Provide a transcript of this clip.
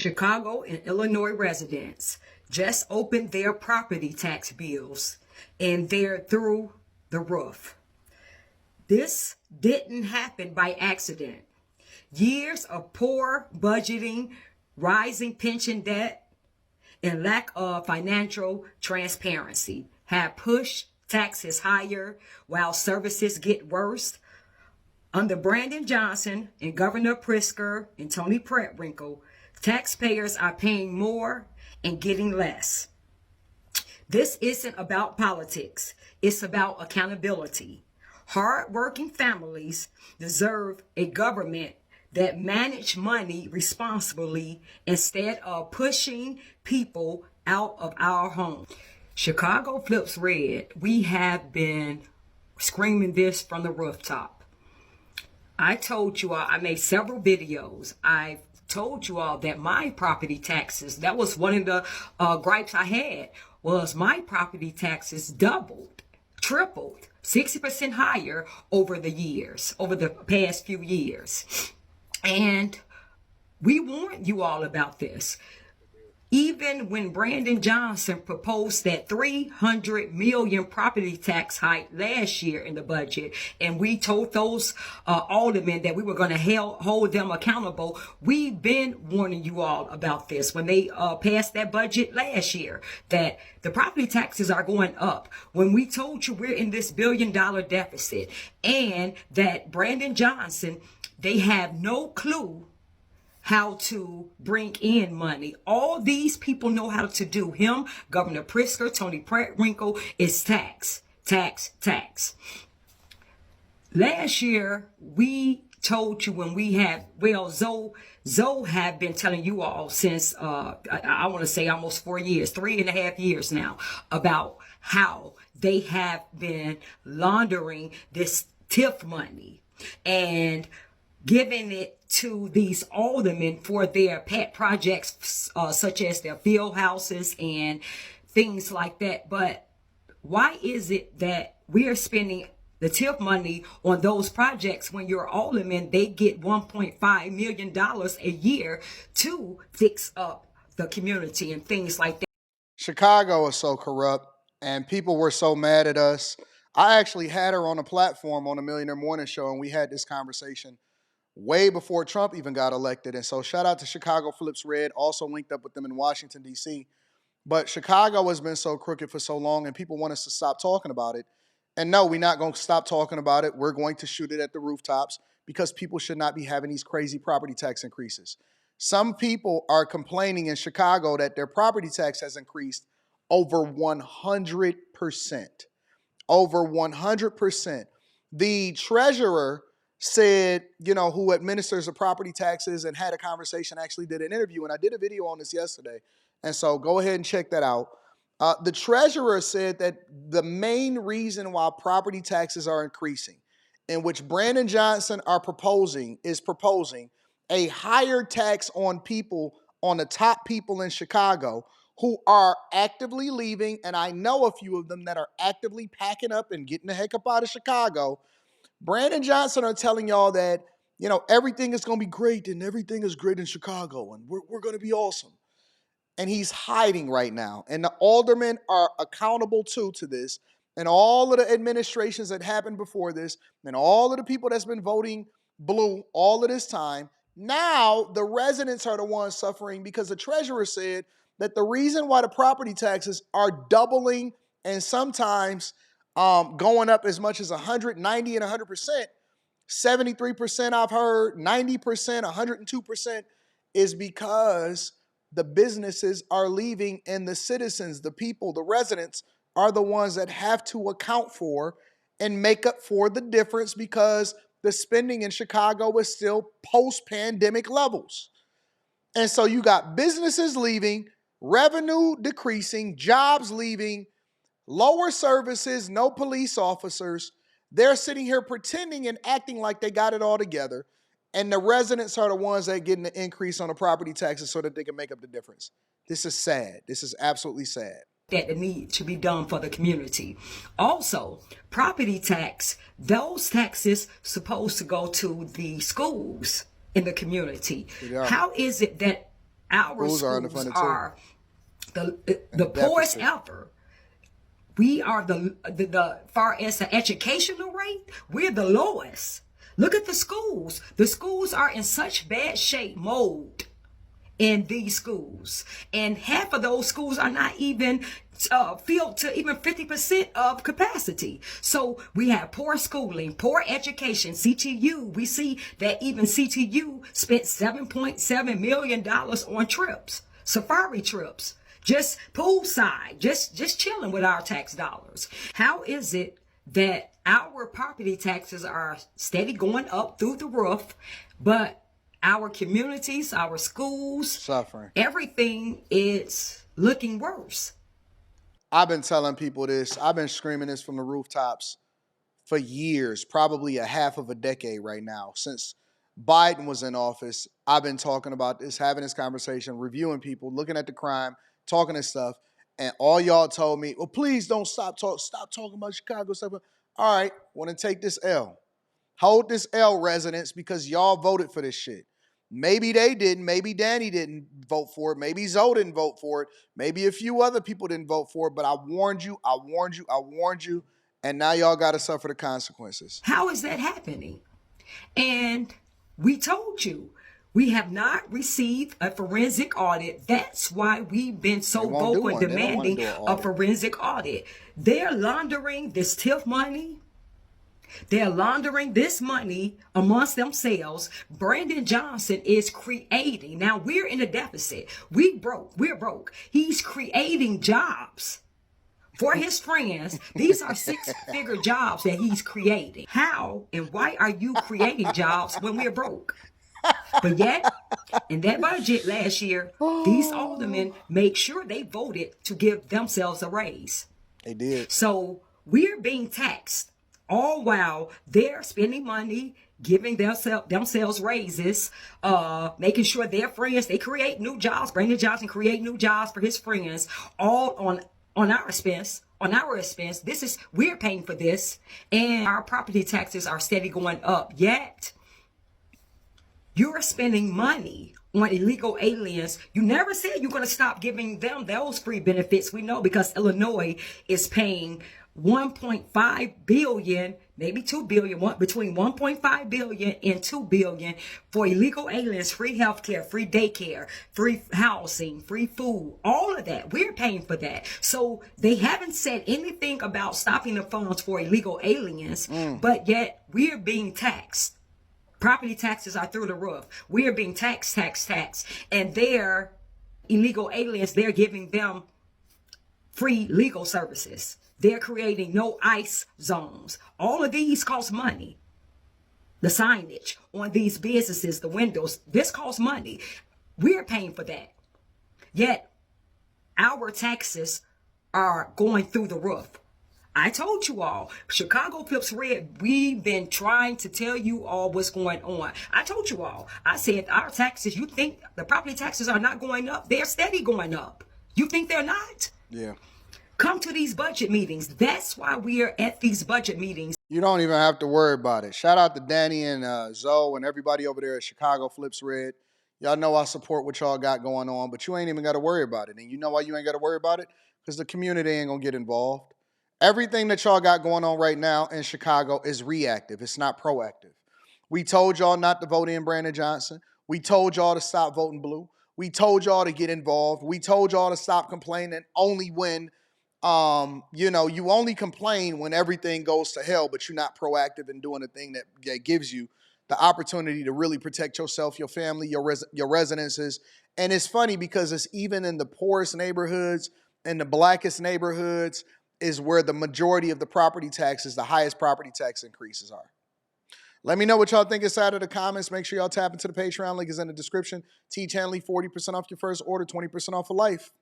Chicago and Illinois residents just opened their property tax bills and they're through the roof. This didn't happen by accident. Years of poor budgeting, rising pension debt, and lack of financial transparency have pushed taxes higher while services get worse. Under Brandon Johnson and Governor Pritzker and Tony Preckwinkle, taxpayers are paying more and getting less. This isn't about politics. It's about accountability. Hard-working families deserve a government that manage money responsibly instead of pushing people out of our homes. Chicago flips red. We have been screaming this from the rooftop. I told you all, I made several videos. I told you all that my property taxes, that was one of the gripes I had, was my property taxes doubled, tripled, 60% higher over the years, over the past few years. And we warned you all about this. Even when Brandon Johnson proposed that $300 million property tax hike last year in the budget, and we told those aldermen that we were going to hold them accountable, we've been warning you all about this when they passed that budget last year, that the property taxes are going up. When we told you we're in this $1 billion deficit, and that Brandon Johnson, they have no clue how to bring in money. All these people know how to do. Him, Governor Pritzker, Tony Preckwinkle, is tax, tax, tax. Last year, we told you when we had, well, Zoe have been telling you all since, I want to say almost 4 years, 3.5 years now, about how they have been laundering this TIF money and giving it to these aldermen for their pet projects, such as their field houses and things like that. But why is it that we are spending the TIF money on those projects when your aldermen, they get $1.5 million a year to fix up the community and things like that? Chicago is so corrupt, and people were so mad at us. I actually had her on a platform on the Millionaire Morning Show, and we had this conversation way before Trump even got elected. And so shout out to Chicago Flips Red, also linked up with them in Washington, D.C. But Chicago has been so crooked for so long, and people want us to stop talking about it. And no, we're not going to stop talking about it. We're going to shoot it at the rooftops because people should not be having these crazy property tax increases. Some people are complaining in Chicago that their property tax has increased over 100%. Over 100%. The treasurer said, who administers the property taxes and had a conversation, actually did an interview, and I did a video on this yesterday. And so go ahead and check that out. The treasurer said that the main reason why property taxes are increasing, in which Brandon Johnson is proposing a higher tax on people, on the top people in Chicago who are actively leaving, and I know a few of them that are actively packing up and getting the heck up out of Chicago. Brandon Johnson are telling y'all that, everything is going to be great and everything is great in Chicago and we're going to be awesome. And he's hiding right now. And the aldermen are accountable to this. And all of the administrations that happened before this and all of the people that's been voting blue all of this time, now the residents are the ones suffering because the treasurer said that the reason why the property taxes are doubling and sometimes going up as much as 190 and 100%, 73% I've heard, 90%, 102% is because the businesses are leaving and the citizens, the people, the residents are the ones that have to account for and make up for the difference because the spending in Chicago is still post-pandemic levels. And so you got businesses leaving, revenue decreasing, jobs leaving, lower services, no police officers. They're sitting here pretending and acting like they got it all together. And the residents are the ones that are getting the increase on the property taxes so that they can make up the difference. This is sad. This is absolutely sad. That need to be done for the community. Also, property tax, those taxes supposed to go to the schools in the community. How is it that Our Schools are schools underfunded too, are the in a poorest deficit. ever. We are the far as the educational rate, we're the lowest. Look at the schools. The schools are in such bad shape, mold in these schools, and half of those schools are not even filled to even 50% of capacity. So we have poor schooling, poor education. CTU, we see that even CTU spent $7.7 million on trips, safari trips, just poolside, just chilling with our tax dollars. How is it that our property taxes are steady going up through the roof, but our communities, our schools, Suffering. everything is looking worse? I've been telling people this. I've been screaming this from the rooftops for years, probably a half of a decade right now. Since Biden was in office, I've been talking about this, having this conversation, reviewing people, looking at the crime, talking this stuff. And all y'all told me, well, please don't stop talking about Chicago stuff. All right, want to take this L. Hold this L, residents, because y'all voted for this shit. Maybe they didn't. Maybe Danny didn't vote for it. Maybe Zoe didn't vote for it. Maybe a few other people didn't vote for it. But I warned you. I warned you. I warned you. And now y'all got to suffer the consequences. How is that happening? And we told you, we have not received a forensic audit. That's why we've been so vocal and demanding a forensic audit. They're laundering this TIF money. They're laundering this money amongst themselves. Brandon Johnson is creating. Now we're in a deficit. We're broke. He's creating jobs for his friends. These are six-figure jobs that he's creating. How and why are you creating jobs when we're broke? But yet, in that budget last year, these aldermen made sure they voted to give themselves a raise. They did. So we're being taxed all while they're spending money, giving themselves raises, making sure their friends, they create new jobs. Brandon Johnson create new jobs for his friends, all on our expense. We're paying for this, and our property taxes are steady going up. Yet you're spending money on illegal aliens. You never said you're going to stop giving them those free benefits. We know, because Illinois is paying 1.5 billion, maybe 2 billion, between 1.5 billion and 2 billion for illegal aliens, free healthcare, free daycare, free housing, free food, all of that. We're paying for that. So they haven't said anything about stopping the funds for illegal aliens, but yet we're being taxed. Property taxes are through the roof. We are being taxed. And they're illegal aliens, they're giving them free legal services. They're creating no ICE zones. All of these cost money. The signage on these businesses, the windows, this costs money. We're paying for that. Yet our taxes are going through the roof. I told you all, Chicago Flips Red, we've been trying to tell you all what's going on. I told you all, I said our taxes, you think the property taxes are not going up? They're steady going up. You think they're not? Yeah. Come to these budget meetings. That's why we are at these budget meetings. You don't even have to worry about it. Shout out to Danny and Zoe and everybody over there at Chicago Flips Red. Y'all know I support what y'all got going on, but you ain't even got to worry about it. And you know why you ain't got to worry about it? Because the community ain't going to get involved. Everything that y'all got going on right now in Chicago is reactive. It's not proactive. We told y'all not to vote in Brandon Johnson. We told y'all to stop voting blue. We told y'all to get involved. We told y'all to stop complaining only when, you only complain when everything goes to hell, but you're not proactive in doing the thing that gives you the opportunity to really protect yourself, your family, your residences. And it's funny because it's even in the poorest neighborhoods, in the blackest neighborhoods, is where the majority of the property taxes, the highest property tax increases are. Let me know what y'all think inside of the comments. Make sure y'all tap into the Patreon. Link is in the description. Teach Hanley, 40% off your first order, 20% off for life.